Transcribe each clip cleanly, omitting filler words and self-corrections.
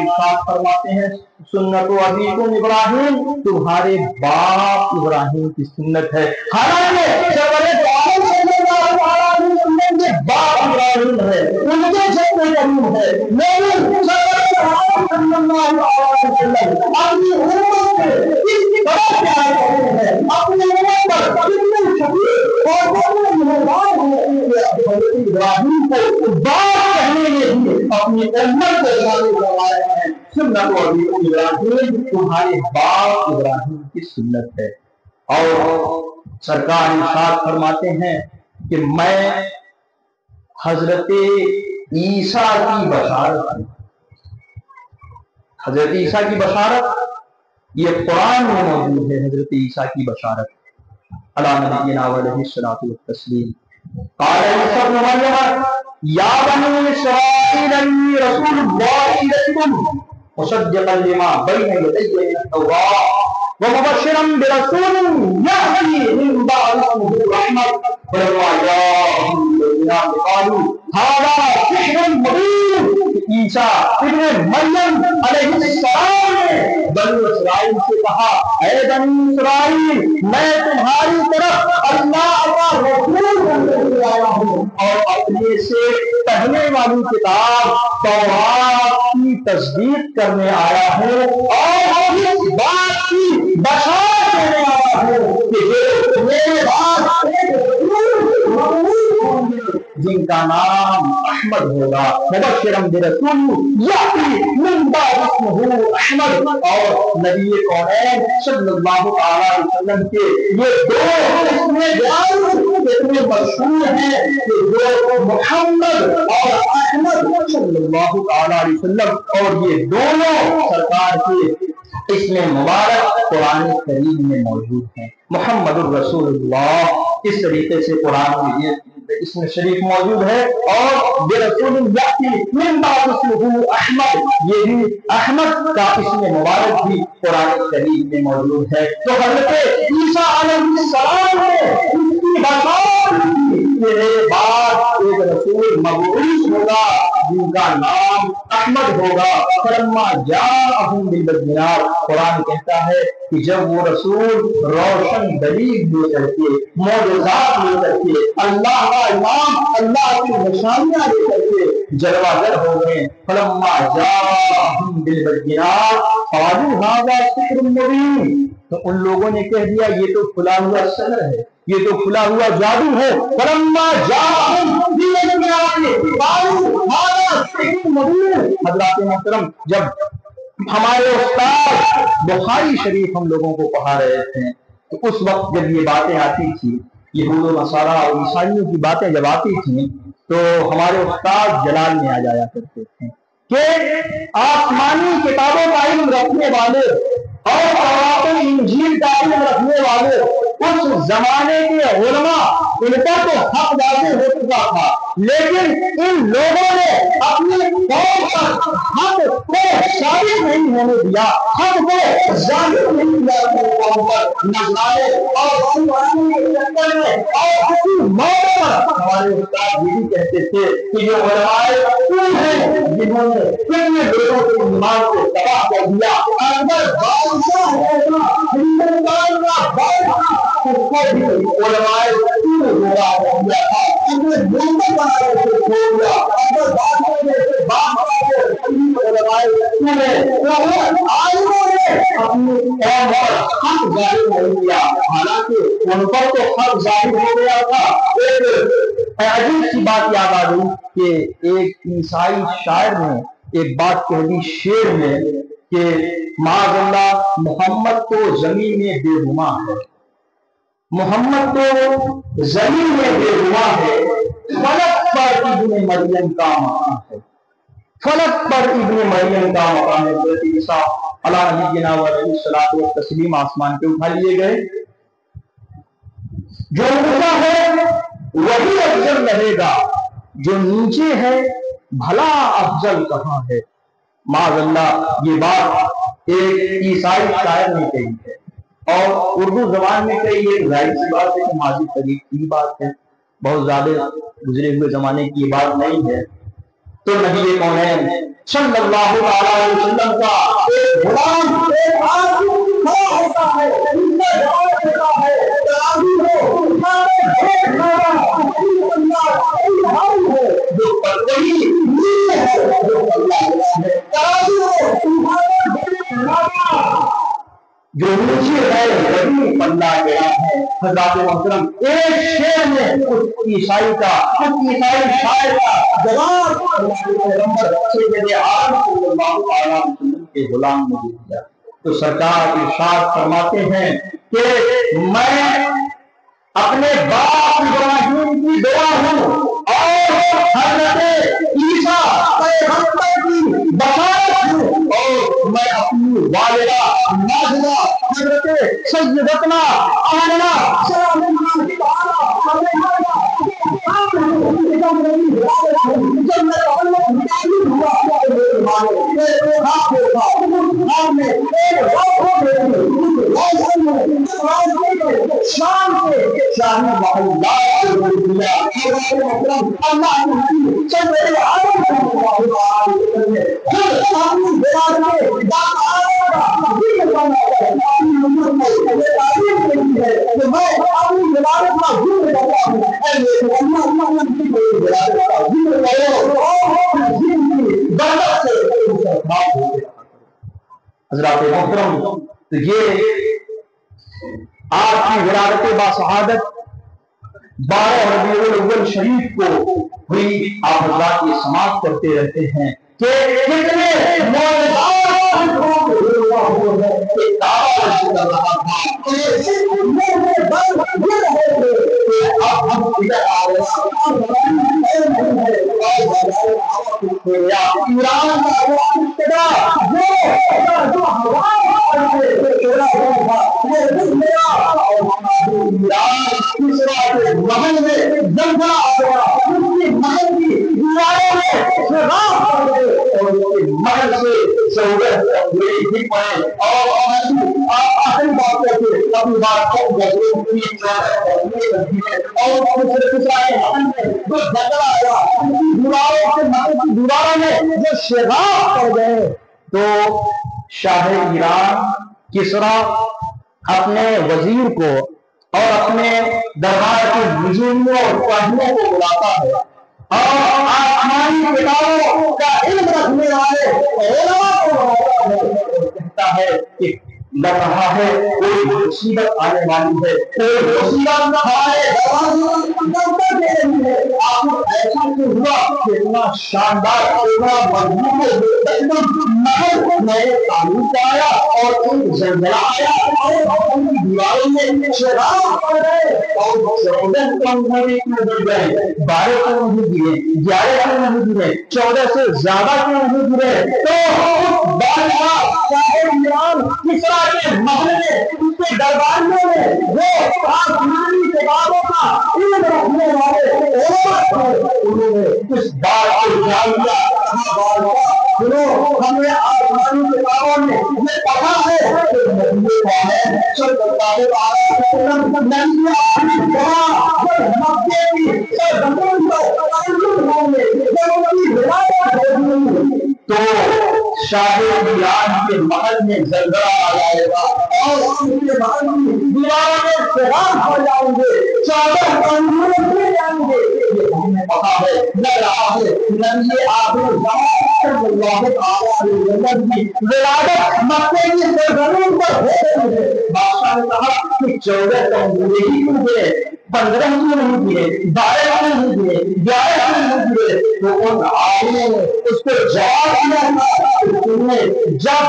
ارشاد فرماتے ہیں سنت ابیکم ابراہیم، تمہارے باپ ابراہیم کی سنت ہے۔ حالانکہ سرور دو عالم صلی اللہ علیہ وسلم کے باپ ابراہیم ہے، ان کے جد کریم ہے، لیکن سرور دو عالم صلی اللہ علیہ وسلم اپنی امت سے اس طرح پیار کرتے ہیں، اپنی امت پر کتنے شفیق اور کتنے مہربان ہیں کہ حضرت ابراہیم کو باپ کہنے میں بھی اپنی امت کو شامل کروایا ہے۔ سنت ابیکم ابراہیم، تمہارے باپ ابراہیم کی سنت ہے۔ اور سرکار ارشاد فرماتے ہیں کہ میں حضرت عیسیٰ کی بشارت، حضرت عیسیٰ کی بشارت یہ قرآن میں موجود ہے۔ حضرت عیسیٰ کی بشارت علی نبینا علیہ الصلوۃ والتسلیم، قال عیسی ابن مریم یا بنی اسرائیل انی رسول اللہ الیکم مصدقا لما بین یدی من التوراۃ ومبشرا برسول یأتی من بعد اسمہ احمد فلما جاءهم البینات قالوا ھذا سحر مبین۔ عیسیٰ ابن مریم علیہ السلام نے بنی اسرائیل سے کہا اے بنی اسرائیل، میں تمہاری طرف اللہ کا رسول بن کر آیا ہوں اور اپنے سے پہلے والی کتاب تورات کی تصدیق کرنے آیا ہوں اور اس بات کی بشارت دینے آیا ہوں کہ میرے بعد جن کا نام احمد ہوگا، مبشرا برسول یأتی من بعد اسمہ احمد، اور نبی کونین صلی اللہ علیہ وسلم کے یہ دو اسمیں اتنے مشہور ہیں کہ جو محمد اور احمد صلی اللہ علیہ وسلم، اور یہ دونوں سرکار کے اسم مبارک قرآن کریم میں موجود ہیں۔ محمد الرسول اللہ اس طریقے سے قرآن میں یہ اسم شریف موجود ہے، اور برسول یأتی من بعد اسمہ احمد، یہ بھی احمد کا اسم مبارک بھی قرآن کریم میں موجود ہے۔ تو حضرت عیسیٰ علیہ السلام نے اس کی بشارت کی کہ میرے بعد ایک رسول مبعوث ہوگا جن کا نام احمد ہوگا۔ فلما جاءهم بالبینات، قرآن کہتا ہے کہ جب وہ رسول روشن دلیل لے کر کے، معجزات لے کر کے، اللہ کا امام، اللہ کی نشانیاں لے کر کے جلوہ گر ہو گئے۔ فلما جاءهم بالبینات قالوا ھذا سحر مبین، تو ان لوگوں نے کہہ دیا یہ تو کھلا ہوا سحر ہے، یہ تو کھلا ہوا جادو ہے۔ فلما جاءهم بالبینات قالوا ھذا سحر مبین۔ حضرات محترم، جب ہمارے استاد بخاری شریف ہم لوگوں کو پڑھا رہے تھے تو اس وقت جب یہ باتیں آتی تھی، یہود و نصارہ اور عیسائیوں کی باتیں جب آتی تھیں تو ہمارے استاد جلال میں آ جایا کرتے تھے کہ آسمانی کتابوں کا علم رکھنے والے اور تورات و انجیل کا علم رکھنے والے اس زمانے کے علماء، ان پر تو حق واضح ہو چکا تھا، لیکن ان لوگوں نے اپنی قوم پر حق کو ثابت نہیں ہونے دیا، حق کو ظاہر نہیں کیا اپنی قوم پر، نذرانے اور سنوانے کے چکر میں اور اسی موقع پر ہمارے استاد یہ بھی کہتے تھے کہ یہ علماء رسول ہیں جنہوں نے کتنے لوگوں کے ایمان کو تباہ کر دیا۔ اکبر بادشاہ ہوگا، ہندوستان کا بادشاہ، اس کو بھی علماء رسول ہوگا کر دیا تھا، اپنے ملک بنا کر کے چھوڑ دیا۔ اکبر بادشاہ نے بادشاہ کو علماء رسول ہے، تو عالموں نے اپنی قوم پر حق ظاہر نہیں کیا، حالانکہ ان پر تو حق ظاہر ہو گیا تھا۔ ایک عجیب سی بات یاد آ گئی کہ ایک عیسائی شاعر نے ایک بات کہہ دی شعر میں کہ معاذ اللہ محمد تو زمین میں بے گما ہے، محمد تو زمین میں بے گما ہے، فلک پر ابن مریم کا مقام ہے، فلک پر ابن مریم کا مقام ہے۔ حضرت عیسیٰ علیہ نبینا علیہ الصلوۃ والتسلیم آسمان پہ اٹھا لیے گئے، جو اوپر ہے وہی افضل رہے گا، جو نیچے ہے بھلا افضل کہاں ہے۔ معاذ اللہ یہ بات ایک عیسائی شاعر نے کہی ہے اور اردو زبان میں کہی ہے، ظاہر سی بات ہے کہ ماضی قریب کی بات ہے، بہت زیادہ گزرے ہوئے زمانے کی یہ بات نہیں ہے۔ تو نبی کونین صلی اللہ علیہ وسلم کا ایک غلام ایک آدمی کھڑا ہوتا ہے، ان کا جواب دیتا ہے تراویح ہو جو پروی ہے جو جو نیچے ہے وہی پلہ گیا ہے۔ حضرات محترم ایک شعر میں اس عیسائی شاعر کا جواب سیدنا عالم صلی اللہ علیہ وسلم کے غلام نے دیا تو سرکار ارشاد فرماتے ہیں کہ میں اپنے باپ ابراہیم کی دعا ہوں اور حضرت عیسیٰ پیغمبر کی بشارت ہوں اور میں اپنی والدہ نازلہ حضرت سیدتنا آمنہ سلام اللہ حضرات محترم تو یہ آپ کی ولادت باسعادت 12 ربیع الاول شریف کو ہوئی، آپ حضرات یہ سماعت کرتے رہتے ہیں کہ کتنے معجزات تو شاہ ایران کسریٰ اپنے وزیر کو اور اپنے دربار کے بزرگوں اور قائدوں کو بلاتا ہے اور آسمانی کتابوں کا علم رکھنے والے علماء کو بلاتا ہے اور کہتا ہے کہ لگ رہا ہے کوئی مصیبت آنے والی ہے، کوئی مصیبت ہمارے دروازے دے رہی ہے۔ آپ کو ایسا کیوں ہوا کہ اتنا شاندار اتنا مضبوط محل میں تعلیم آیا اور ایک زلزلہ آیا اور ان کی دیواروں میں شراب پڑ گئے اور 14 کمزوری کیوں گر گئے، 12 کیوں نہیں گرے، 11 کیوں نہیں گرے، 14 سے زیادہ کیوں نہیں گرے؟ تو بادشاہ شاہ ایران کسریٰ کے محل میں ان کے درباریوں میں وہ آسمانی کتابوں کا علم رکھنے والے انہوں نے اس بات کو جان لیا ہمیں آسمانی کتابوں میں یہ پتا ہے کہ نبی ہے صلی اللہ علیہ وسلم نبی آخری جہاں مکے کی زمین پر تعلق ہوں گے جب ان کی ولادت ہوگی تو شاہ ایران کے محل میں زلزلہ آ جائے گا اور ان کے محل کی دیواروں میں سیراب ہو جائیں گے، 14 کمزور ہو جائیں گے۔ یہ ہمیں پتا ہے، لگ رہا ہے نبی آخر زمان صلی اللہ علیہ وسلم کی ولادت مکے کی سرزمین پر ہو گئی ہے۔ بادشاہ نے کہا کہ 14 کمزور ہی کیوں گئے، 15 کیوں نہیں گئے، 12 کیوں نہیں گئے، 11 کیوں نہیں گئے؟ تو ان عالموں نے اس کو جواب دیا جب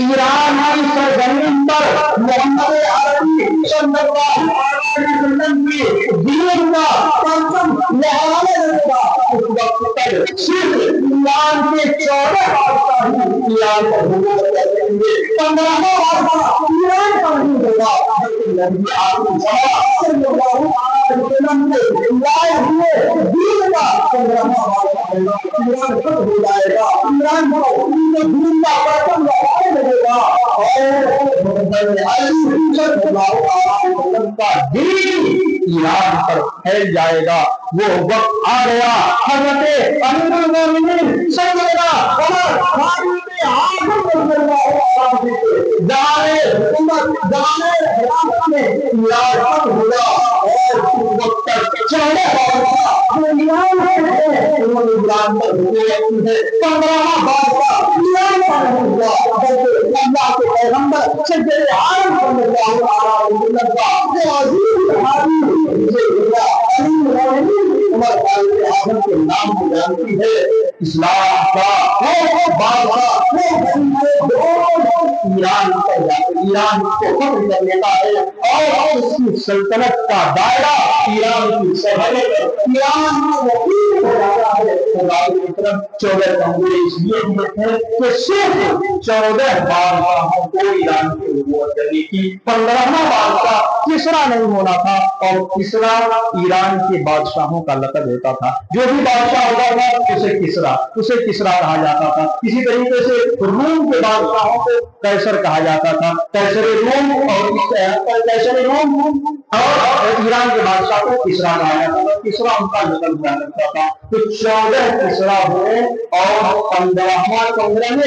ایران کی سرزمین پر محمد عربی صلی اللہ علیہ وسلم کی دین کا پرچم لہرانے لگا، اس وقت تک صرف ایران کے 14 بادشاہ ہی ایران پر حکومت کرتے ہوئے، 15واں بادشاہ ایران پر نہیں ہوگا، لیکن نبی آخری زمان صلی اللہ علیہ وسلم کے لائے ہوئے دین کا 15واں بادشاہ ہوگا، ایران خود ہو جائے گا، ایران کو دین کا پرچم لہرانے لگے گا اور محمد علی صلی اللہ علیہ وسلم کا دین ایران پر پھیل جائے گا۔ وہ وقت آ گیا، حضرت امیر المومنین سیدنا عمر فاروق اعظم رضی اللہ عنہ خلافت میں ایران ہوا، اور اس وقت تک چلنے والا جو ایران ہے انہوں نے ایران پر حکومت ہے۔ 15واں بادشاہ ایران پر ہوا، بلکہ اللہ کے پیغمبر سیدنا عالم صلی اللہ علیہ وسلم کا جو عظیم صحابی عمر فاروق اعظم کے نام کو جانتی ہے۔ اسلام کا وہ بادشاہ ایران پر ایران کو فتح کر لیتا ہے، اور اس کی سلطنت کا دائرہ ایران کی سرحد ایران میں ہو جاتا ہے۔ 14 جمہوری اس لیے ہوئے تھے کہ صرف 14 بادشاہوں کو ایران کی حکومت کرنی تھی، 15واں بادشاہ کسرا نہیں ہونا تھا، اور کسرا ایران کے بادشاہوں کا لقب ہوتا تھا۔ جو بھی بادشاہ ہوتا تھا اسے کسرا کہا جاتا تھا۔ اسی طریقے سے روم کے بادشاہوں کو قیصر کہا جاتا تھا، قیصر روم، اور ایران کے بادشاہ کو کسرا کہا جاتا تھا، کسرا ان کا لقب ہوا کرتا تھا۔ تو 14 کسرا ہوئے، اور 15ویں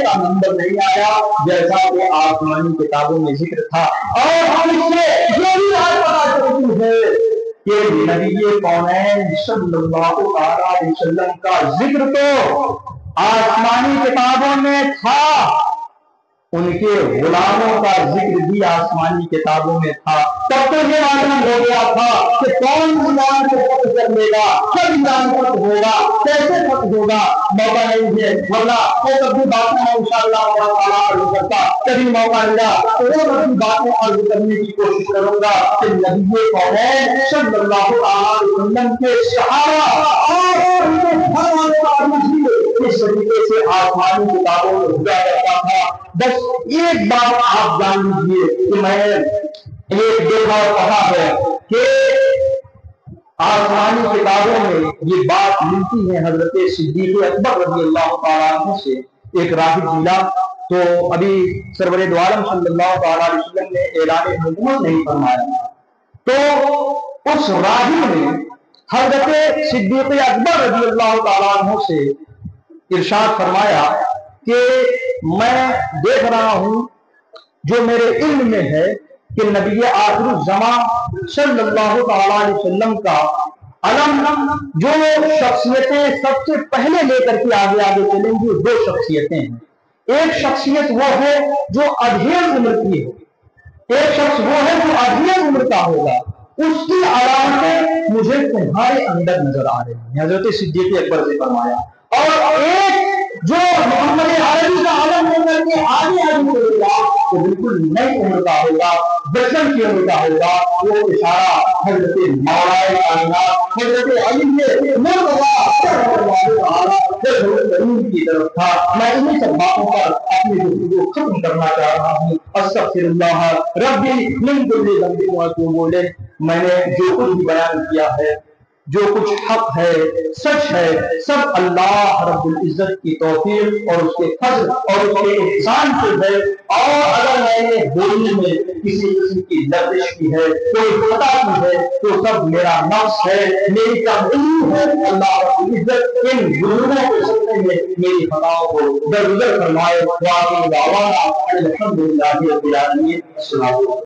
کا نمبر نہیں آیا جیسا کہ آسمانی کتابوں میں ذکر تھا۔ اور ہم اس سے یہ بھی بات پتا چلتی ہے کہ نبی کونین صلی اللہ علیہ وسلم کا ذکر تو آسمانی کتابوں میں تھا، ان کے غلاموں کا ذکر بھی آسمانی کتابوں میں تھا۔ تب تو یہ معلوم ہو گیا تھا کہ کون ایران کو فتح کر لے گا، کب ایران فتح ہوگا، کیسے فتح ہوگا، موقع نہیں ہے، ورنہ وہ سب بھی باتیں میں انشاءاللہ عرض کرتا، کبھی موقع ملا تو وہ سب بھی باتیں عرض کرنے کی کوشش کروں گا کہ نبی کونین صلی اللہ علیہ وسلم کے صحابہ اور ان کے گھر والوں کا مجھے اس طریقے سے آسمانی کتابوں میں ہوا کرتا تھا۔ بس ایک بات آپ جان لیجیے کہ میں ایک دیکھا اور پڑھا ہے کہ آسمانی کتابوں میں یہ بات ملتی ہے حضرت صدیق اکبر رضی اللہ تعالیٰ عنہ سے۔ ایک راہب ملا تو ابھی سرور دو عالم صلی اللہ تعالیٰ علیہ وسلم نے اعلان حکومت نہیں فرمایا، تو اس راہب نے حضرت صدیق اکبر رضی اللہ تعالیٰ عنہ سے ارشاد فرمایا کہ میں دیکھ رہا ہوں جو میرے علم میں ہے کہ نبی آخر الزمان صلی اللہ تعالیٰ علیہ وسلم کا علم جو شخصیتیں سب سے پہلے لے کر کے آگے چلیں گی، 2 شخصیتیں ہیں۔ ایک شخصیت وہ ہے جو ادھیڑ عمر کی ہے، ایک شخص وہ ہے جو ادھیڑ عمر کا ہوگا، اس کی علامتیں مجھے تمہارے اندر نظر آ رہی ہیں، حضرت صدیق اکبر سے فرمایا۔ اور ایک جو محمد عربی کا علم لے کر کے آگے ہوگا وہ بالکل نئی عمر کا ہوگا، بچپن کی عمر کا ہوگا۔ وہ اشارہ حضرت مولا کائنات حضرت علی کی طرف تھا۔ میں انہیں سب باتوں پر اپنی گفتگو ختم کرنا چاہ رہا ہوں۔ استغفر اللہ ربی من کل ذنب واتوب الیہ۔ میں نے جو کچھ بھی بیان کیا ہے، جو کچھ حق ہے، سچ ہے، سب اللہ رب العزت کی توفیق اور اس کے فضل اور اس کے احسان سے ہے۔ اور اگر میں نے بولنے میں کسی قسم کی لغزش کی ہے، کوئی خطا کی ہے، تو سب میرا نفس ہے، میری کمزوری ہے۔ اللہ رب العزت ان ظلموں کے سلسلے میں میری خطاؤں کو درگزر فرمائے۔ وآخر دعوانا الحمدللہ رب العالمین۔ السلام علیکم۔